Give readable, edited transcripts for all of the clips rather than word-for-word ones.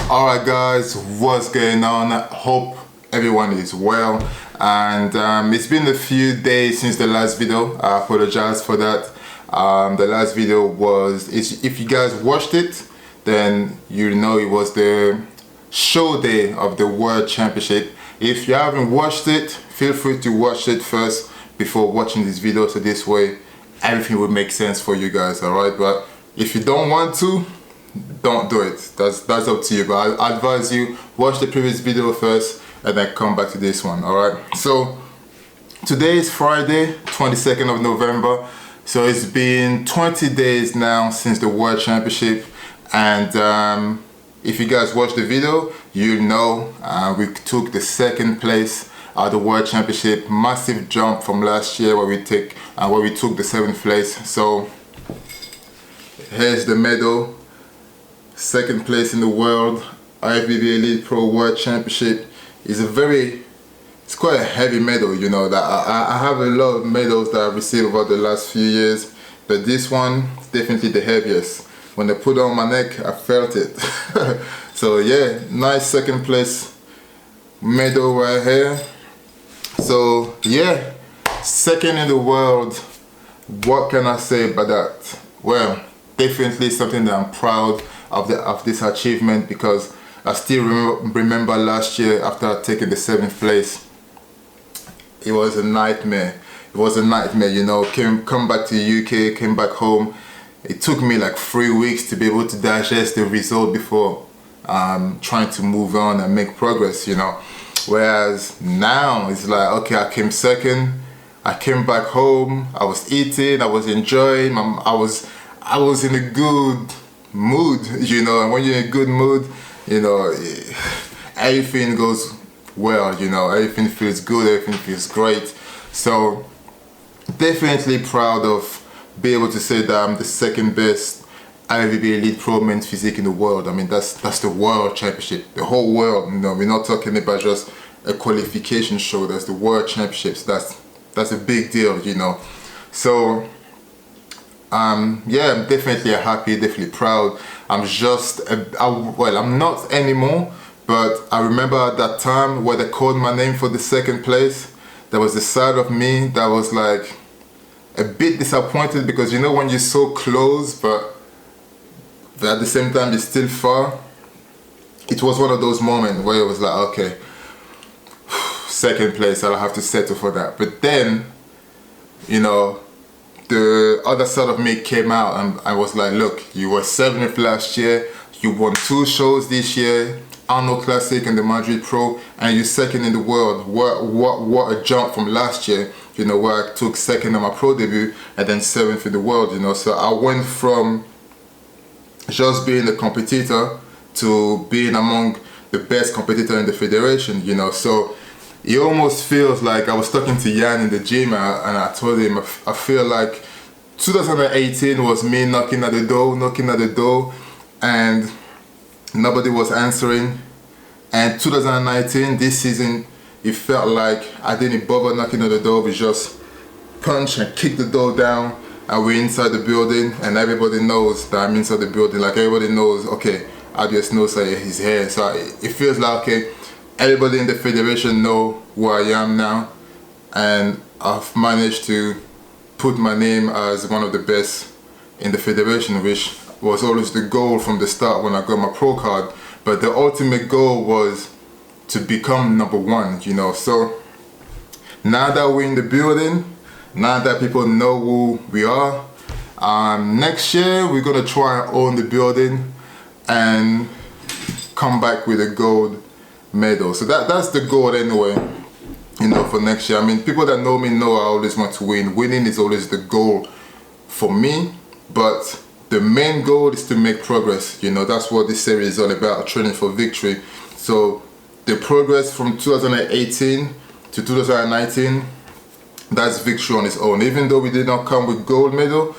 Alright guys, what's going on? Hope everyone is well, and it's been a few days since the last video. I apologize for that. The last video was, if you guys watched it, then you know it was the show day of the World Championship. If you haven't watched it, feel free to watch it first before watching this video, so this way everything will make sense for you guys. Alright, but if you don't want to, don't do it. That's up to you, but I advise you watch the previous video first and then come back to this one. Alright, so today is Friday, 22nd of November. So it's been 20 days now since the World Championship, and if you guys watched the video, you know we took the second place at the World Championship. Massive jump from last year where we took the 7th place. So here's the medal. Second place in the world, IFBB Elite Pro World Championship. It's quite a heavy medal, you know. That I have a lot of medals that I've received over the last few years, but this one is definitely the heaviest. When they put it on my neck, I felt it. So yeah, nice second place medal right here. So yeah, second in the world. What can I say about that? Well, definitely something that I'm proud of this achievement, because I still remember last year after taking the 7th place. It was a nightmare. It was a nightmare, you know. Come back to the UK, came back home. It took me like 3 weeks to be able to digest the result before trying to move on and make progress, you know. Whereas now it's like, okay, I came second, I came back home, I was eating, I was enjoying, I was in a good mood, you know. And when you're in a good mood, you know, everything goes well, you know, everything feels good, everything feels great. So definitely proud of being able to say that I'm the second best IFBB Elite Pro men's physique in the world. I mean, that's the World Championship, the whole world, you know. We're not talking about just a qualification show. That's the World Championships. That's a big deal, you know. So yeah, I'm definitely happy, definitely proud. I'm just well, I'm not anymore, but I remember at that time where they called my name for the second place, there was a side of me that was like a bit disappointed, because you know when you're so close but at the same time you're still far. It was one of those moments where it was like, okay, second place, I'll have to settle for that. But then, you know, the other side of me came out and I was like, look, you were 7th last year, you won 2 shows this year, Arnold Classic and the Madrid Pro, and you're second in the world. What a jump from last year, you know, where I took second on my pro debut and then 7th in the world, you know. So I went from just being a competitor to being among the best competitor in the federation, you know. So it almost feels like, I was talking to Jan in the gym and I told him I feel like 2018 was me knocking at the door and nobody was answering. And 2019, this season, it felt like I didn't bother knocking at the door. We just punch and kick the door down and we're inside the building, and everybody knows that I'm inside the building. Like, everybody knows, okay, Adios knows that he's here. So it feels like, okay, everybody in the federation know who I am now, and I've managed to put my name as one of the best in the federation, which was always the goal from the start when I got my pro card. But the ultimate goal was to become #1, you know. So now that we're in the building, now that people know who we are, next year we're gonna try and own the building and come back with a gold medal. So that's the goal anyway, you know, for next year. I mean, people that know me know I always want to win. Winning is always the goal for me, but the main goal is to make progress, you know. That's what this series is all about, training for victory. So the progress from 2018 to 2019, that's victory on its own. Even though we did not come with gold medal,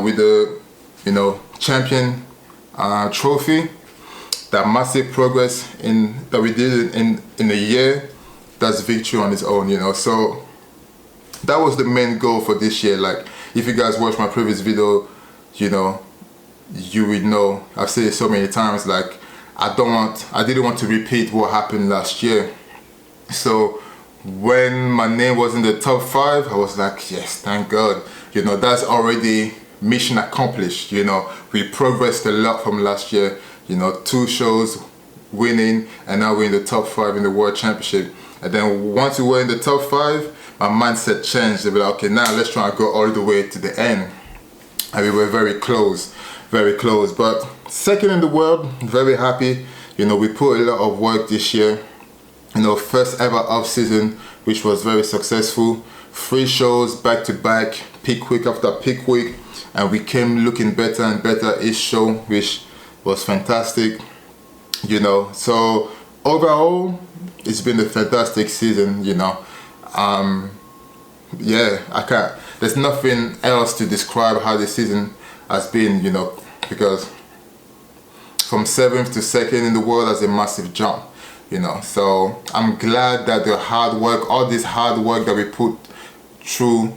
with the, you know, champion trophy, that massive progress that we did in a year, that's victory on its own, you know. So that was the main goal for this year. Like, if you guys watched my previous video, you know, you would know, I've said it so many times, like, I didn't want to repeat what happened last year. So when my name was in the top 5, I was like, yes, thank God. You know, that's already mission accomplished. You know, we progressed a lot from last year. You know, 2 shows winning, and now we're in the top 5 in the World Championship. And then once we were in the top 5, my mindset changed. They were like, okay, now let's try and go all the way to the end. And we were very close, very close. But second in the world, very happy. You know, we put a lot of work this year. You know, first ever off season, which was very successful. 3 shows back to back, peak week after peak week, and we came looking better and better each show, which was fantastic. You know, so overall, it's been a fantastic season. You know, yeah, there's nothing else to describe how the season has been. You know, because from 7th to 2nd in the world, that's a massive jump. You know, so I'm glad that the hard work, all this hard work that we put through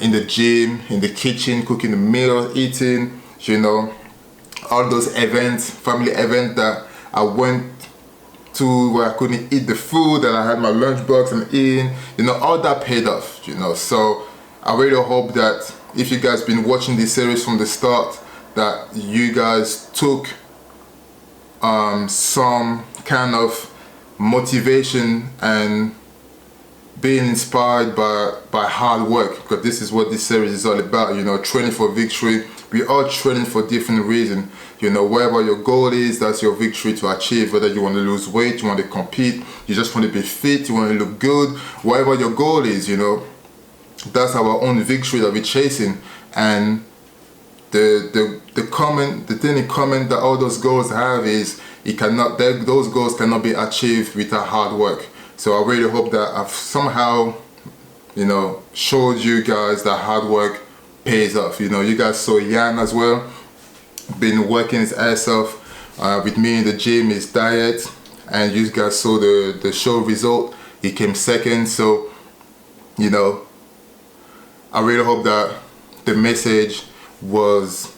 in the gym, in the kitchen, cooking the meal, eating, you know, all those events, family events that I went to where I couldn't eat the food and I had my lunchbox and eating, you know, all that paid off, you know. So I really hope that if you guys been watching this series from the start, that you guys took some kind of motivation and being inspired by hard work, because this is what this series is all about. You know, training for victory. We are training for different reasons. You know, wherever your goal is, that's your victory to achieve. Whether you want to lose weight, you want to compete, you just want to be fit, you want to look good, whatever your goal is, you know, that's our own victory that we're chasing. And the thing in common that all those goals have is those goals cannot be achieved without hard work. So I really hope that I've somehow, you know, showed you guys that hard work pays off. You know, you guys saw Yan as well, been working his ass off with me in the gym, his diet, and you guys saw the show result. He came 2nd. So, you know, I really hope that the message was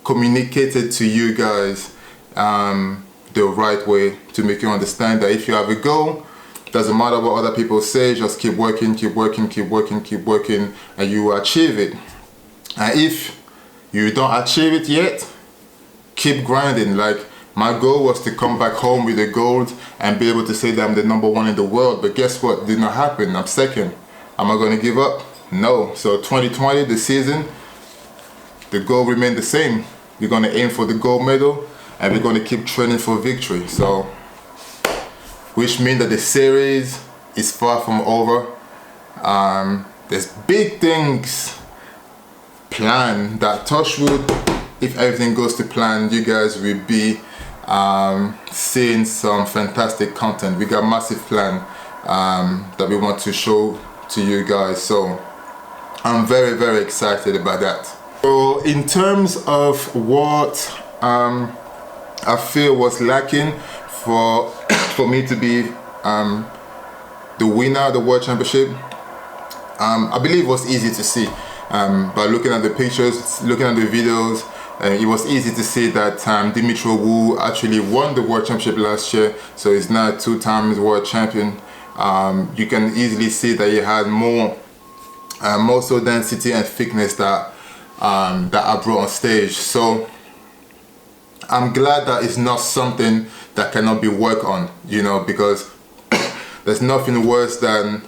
communicated to you guys the right way, to make you understand that if you have a goal, doesn't matter what other people say, just keep working, keep working, keep working, keep working, and you will achieve it. And if you don't achieve it yet, keep grinding. Like, my goal was to come back home with the gold and be able to say that I'm the #1 in the world, but guess what? It did not happen. I'm 2nd. Am I going to give up? No. So 2020, the season, the goal remained the same. We're going to aim for the gold medal, and we're going to keep training for victory. So, which means that the series is far from over. There's big things planned that, touch wood, if everything goes to plan, you guys will be seeing some fantastic content. We got massive plan that we want to show to you guys. So I'm very, very excited about that. So in terms of what I feel was lacking for me to be the winner of the World Championship, I believe it was easy to see by looking at the pictures, looking at the videos. It was easy to see that Dimitri Wu actually won the World Championship last year, so he's now 2 times world champion. You can easily see that he had more muscle density and thickness that I brought on stage. So I'm glad that it's not something that cannot be worked on, you know, because there's nothing worse than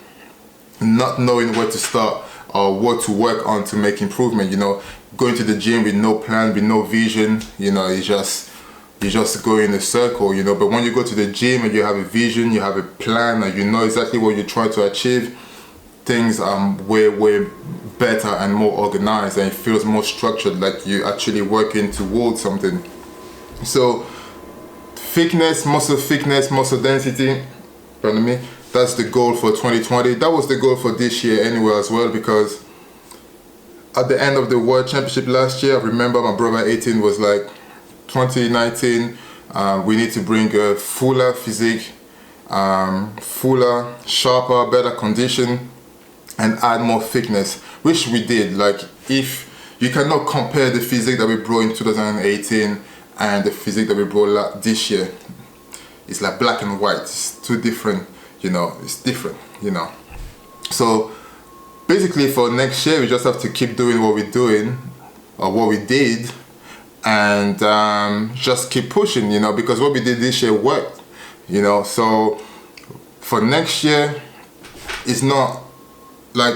not knowing where to start or what to work on to make improvement. You know, going to the gym with no plan, with no vision, you know, you just go in a circle, you know. But when you go to the gym and you have a vision, you have a plan, and you know exactly what you're trying to achieve, things are way better and more organized, and it feels more structured, like you're actually working towards something. So muscle density, pardon me, that's the goal for 2020. That was the goal for this year anyway as well, because at the end of the World Championship last year, I remember my brother 18 was like, 2019, we need to bring a fuller physique, fuller, sharper, better condition, and add more thickness, which we did. Like, if you cannot compare the physique that we brought in 2018 and the physique that we brought out this year. It's like black and white. It's too different, you know. It's different, you know. So basically for next year, we just have to keep doing what we're doing, or what we did, and just keep pushing, you know, because what we did this year worked, you know. So for next year, it's not like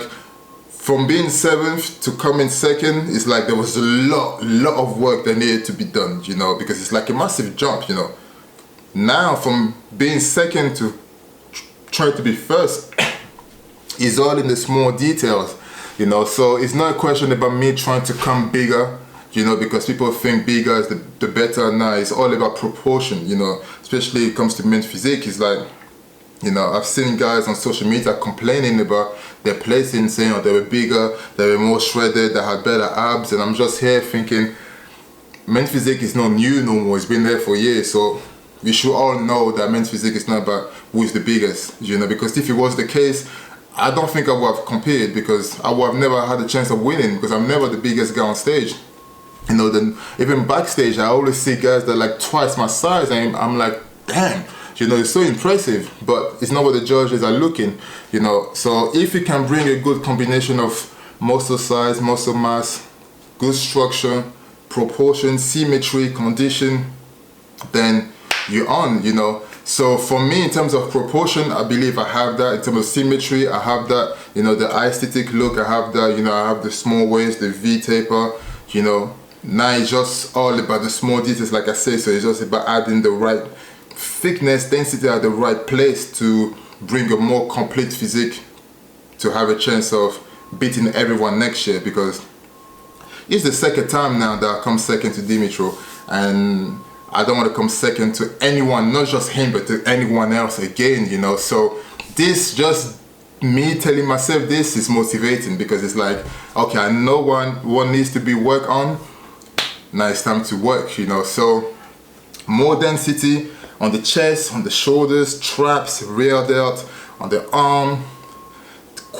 from being 7th to coming 2nd. It's like there was a lot of work that needed to be done, you know, because it's like a massive jump, you know. Now from being 2nd to trying to be 1st is all in the small details, you know. So it's not a question about me trying to come bigger, you know, because people think bigger is the better. Now it's all about proportion, you know, especially when it comes to men's physique. It's like, you know, I've seen guys on social media complaining about their placing, saying, oh, they were bigger, they were more shredded, they had better abs, and I'm just here thinking, men's physique is not new no more, it's been there for years. So we should all know that men's physique is not about who is the biggest, you know, because if it was the case, I don't think I would have competed, because I would have never had a chance of winning, because I'm never the biggest guy on stage. You know, then even backstage, I always see guys that are like twice my size, and I'm like, damn, you know, it's so impressive, but it's not what the judges are looking, you know. So if you can bring a good combination of muscle size, muscle mass, good structure, proportion, symmetry, condition, then you're on, you know. So for me, in terms of proportion, I believe I have that. In terms of symmetry, I have that, you know, the aesthetic look, I have that, you know, I have the small waist, the V taper, you know. Now it's just all about the small details, like I say. So it's just about adding the right thickness, density at the right place to bring a more complete physique to have a chance of beating everyone next year, because it's the 2nd time now that I come 2nd to Dimitro, and I don't want to come 2nd to anyone, not just him, but to anyone else again, you know. So this, just me telling myself this, is motivating, because it's like, okay, I know one needs to be worked on, now it's time to work, you know. So more density on the chest, on the shoulders, traps, rear delt, on the arm,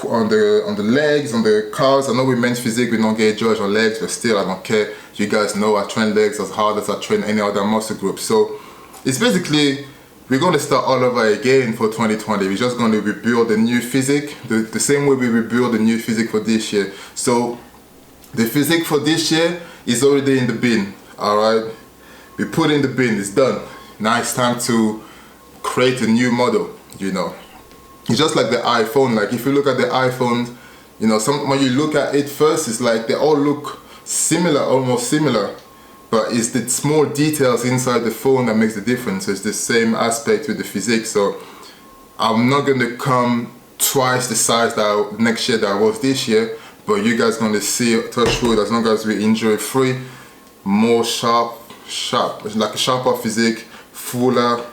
on the legs, on the calves. I know with men's physique we don't get judged on legs, but still I don't care. You guys know I train legs as hard as I train any other muscle group. So it's basically, we're going to start all over again for 2020. We're just going to rebuild a new physique, the same way we rebuild a new physique for this year. So the physique for this year is already in the bin, alright? We put in the bin, it's done. Now it's time to create a new model, you know. It's just like the iPhone. Like if you look at the iPhone, you know, when you look at it first, it's like they all look similar, almost similar, but it's the small details inside the phone that makes the difference. So it's the same aspect with the physique. So I'm not going to come twice the size that next year that I was this year, but you guys going to see, touch wood, as long as we injury free, more sharp, like a sharper physique, fuller,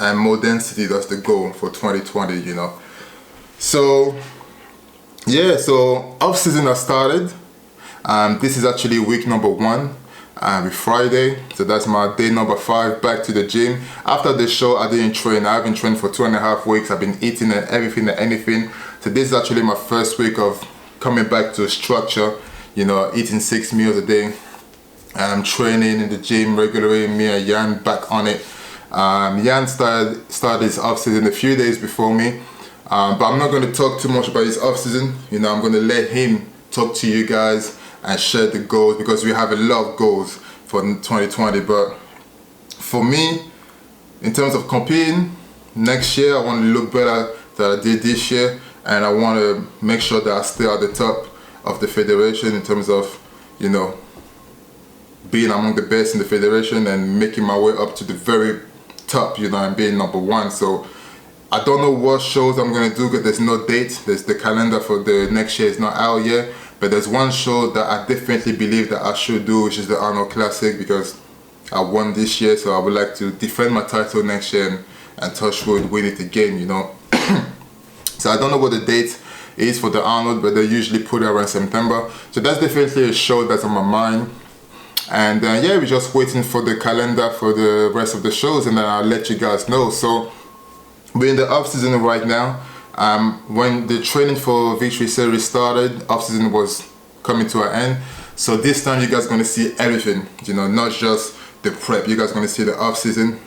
and more density. That's the goal for 2020, you know. So yeah, so off season has started. This is actually week number 1, with Friday, so that's my day number 5 back to the gym. After the show, I didn't train. I haven't trained for 2.5 weeks. I've been eating and everything and anything. So this is actually my first week of coming back to a structure, you know, eating 6 meals a day. Training in the gym regularly. Me and Jan back on it. Jan started his off season a few days before me, but I'm not going to talk too much about his off season. You know, I'm going to let him talk to you guys and share the goals, because we have a lot of goals for 2020. But for me, in terms of competing next year, I want to look better than I did this year, and I want to make sure that I stay at the top of the federation in terms of, you know, being among the best in the federation and making my way up to the very top, you know, and being number 1. So I don't know what shows I'm going to do, because there's no date. There's the calendar for the next year is not out yet, but there's one show that I definitely believe that I should do, which is the Arnold Classic, because I won this year, so I would like to defend my title next year and touch wood, win it again, you know. So I don't know what the date is for the Arnold, but they usually put it around September. So that's definitely a show that's on my mind. And yeah, we're just waiting for the calendar for the rest of the shows, and then I'll let you guys know. So we're in the off season right now. When the training for Victory Series started, off season was coming to an end. So this time you guys are going to see everything, you know, not just the prep. You guys are going to see the off season.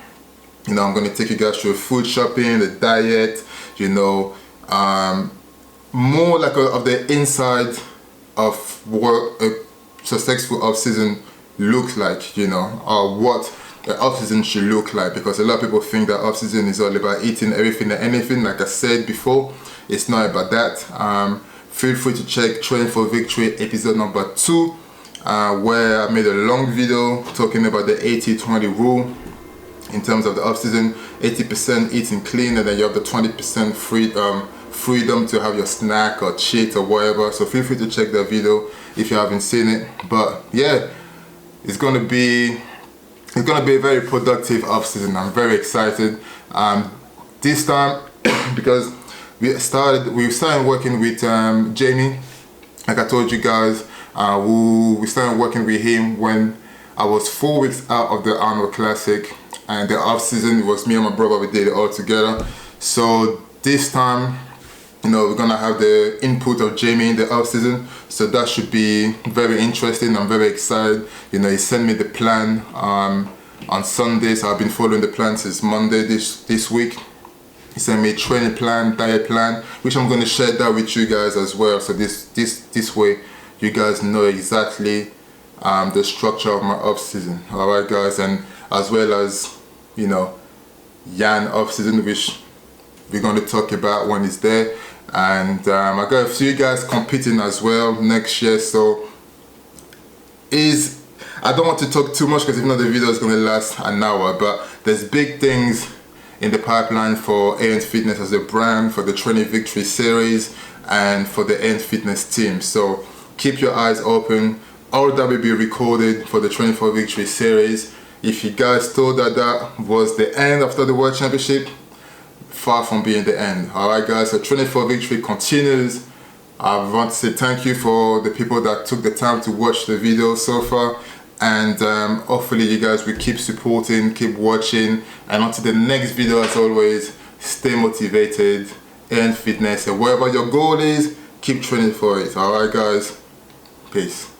You know, I'm going to take you guys through food shopping, the diet, you know, more like of the inside of what a successful off season looks like, you know, or what the off season should look like, because a lot of people think that off season is all about eating everything and anything. Like I said before, it's not about that. Feel free to check Training for Victory episode number 2, where I made a long video talking about the 80-20 rule in terms of the off season. 80% eating clean, and then you have the 20% freedom to have your snack or cheat or whatever. So feel free to check that video if you haven't seen it. But yeah, it's gonna be a very productive off season. I'm very excited. This time because we started working with Jamie. Like I told you guys, we started working with him when I was 4 weeks out of the Arnold Classic, and the off season, it was me and my brother, we did it all together. So this time, you know, we're gonna have the input of Jamie in the off season, so that should be very interesting. I'm very excited. You know, he sent me the plan on Sunday, so I've been following the plan since Monday this week. He sent me a training plan, diet plan, which I'm gonna share that with you guys as well. So this way, you guys know exactly the structure of my off season. All right, guys, and as well as, you know, Yan off season, which we're going to talk about when it's there. And I got a few guys competing as well next year, so I don't want to talk too much because if not the video is going to last an hour, but there's big things in the pipeline for AN Fitness as a brand, for the Training Victory series, and for the AN Fitness team. So keep your eyes open. All that will be recorded for the Training for Victory series. If you guys thought that that was the end after the World Championship, far from being the end. Alright guys, so Training for Victory continues. I want to say thank you for the people that took the time to watch the video so far, and hopefully you guys will keep supporting, keep watching, and until the next video, as always, stay motivated and fitness, and wherever your goal is, keep training for it. Alright guys, peace.